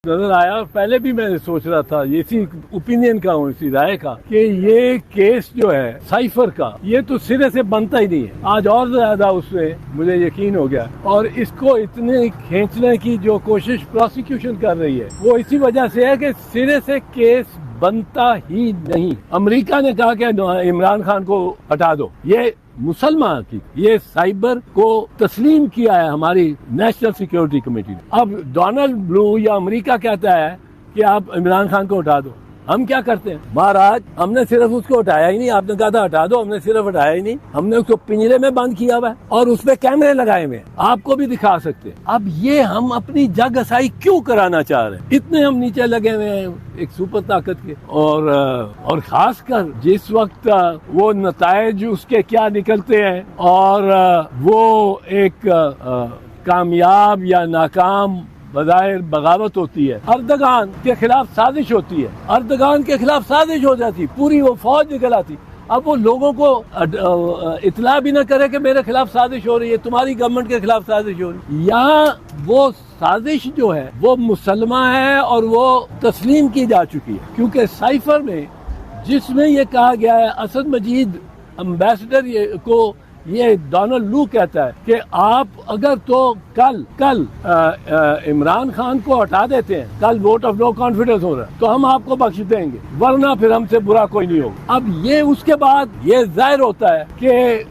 نظر آیا، اور پہلے بھی میں نے سوچ رہا تھا، اسی اوپینین کا ہوں، اسی رائے کا، کہ یہ کیس جو ہے سائفر کا، یہ تو سرے سے بنتا ہی نہیں ہے. آج اور زیادہ اس میں مجھے یقین ہو گیا، اور اس کو اتنے کھینچنے کی جو کوشش پروسیکیوشن کر رہی ہے وہ اسی وجہ سے ہے کہ سرے سے کیس بنتا ہی نہیں. امریکہ نے کہا کہ عمران خان کو ہٹا دو، یہ مسلمان کی یہ سائبر کو تسلیم کیا ہے ہماری نیشنل سیکیورٹی کمیٹی نے. اب ڈونلڈ بلو یا امریکہ کہتا ہے کہ آپ عمران خان کو ہٹا دو، ہم کیا کرتے ہیں؟ مہاراج ہم نے صرف اس کو ہٹایا ہی نہیں، آپ نے کہا تھا ہٹا دو، ہم نے صرف ہٹایا ہی نہیں، ہم نے اس کو پنجرے میں بند کیا ہوا ہے اور اس پہ کیمرے لگائے ہوئے ہیں، آپ کو بھی دکھا سکتے ہیں. اب یہ ہم اپنی جگ اسائی کیوں کرانا چاہ رہے ہیں؟ اتنے ہم نیچے لگے ہوئے ہیں ایک سپر طاقت کے، اور خاص کر جس وقت وہ نتائج اس کے کیا نکلتے ہیں، اور وہ ایک کامیاب یا ناکام بظاہر بغاوت ہوتی ہے، اردگان کے خلاف سازش ہوتی ہے، اردگان کے خلاف سازش ہو جاتی، پوری وہ فوج نکل آتی. اب وہ لوگوں کو اطلاع بھی نہ کرے کہ میرے خلاف سازش ہو رہی ہے، تمہاری گورنمنٹ کے خلاف سازش ہو رہی ہے. یہاں وہ سازش جو ہے وہ مسلمہ ہے اور وہ تسلیم کی جا چکی ہے، کیونکہ سائفر میں جس میں یہ کہا گیا ہے، اسد مجید امبیسڈر کو یہ ڈونلڈ لو کہتا ہے کہ آپ اگر تو کل عمران خان کو ہٹا دیتے ہیں، کل ووٹ آف نو کانفیڈنس ہو رہا ہے، تو ہم آپ کو بخش دیں گے، ورنہ پھر ہم سے برا کوئی نہیں ہوگا. اب یہ اس کے بعد یہ ظاہر ہوتا ہے کہ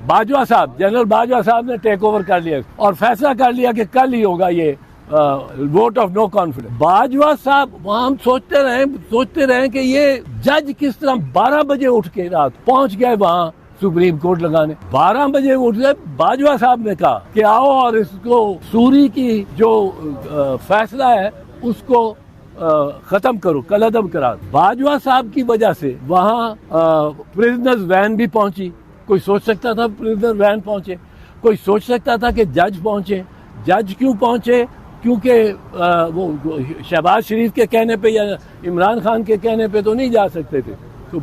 باجوہ صاحب، جنرل باجوہ صاحب نے ٹیک اوور کر لیا اور فیصلہ کر لیا کہ کل ہی ہوگا یہ vote of no confidence. Bajwa صاحب وہاں ہم سوچتے رہے کہ یہ جج کس طرح 12 بجے اٹھ کے رات پہنچ گئے وہاں سپریم کورٹ لگانے. 12 بجے اٹھ گئے، باجوہ صاحب نے کہا کہ آؤ اور اس کو سوری کی جو فیصلہ ہے اس کو ختم کرو، کالعدم کرا. باجوہ صاحب کی وجہ سے وہاں پرزنرز وین بھی پہنچی. کوئی سوچ سکتا تھا پرزنر وین پہنچے؟ کوئی سوچ سکتا تھا کہ جج پہنچے؟ جج کیوں پہنچے؟ کیونکہ وہ شہباز شریف کے کہنے پہ یا عمران خان کے کہنے پہ تو نہیں جا سکتے تھے. تو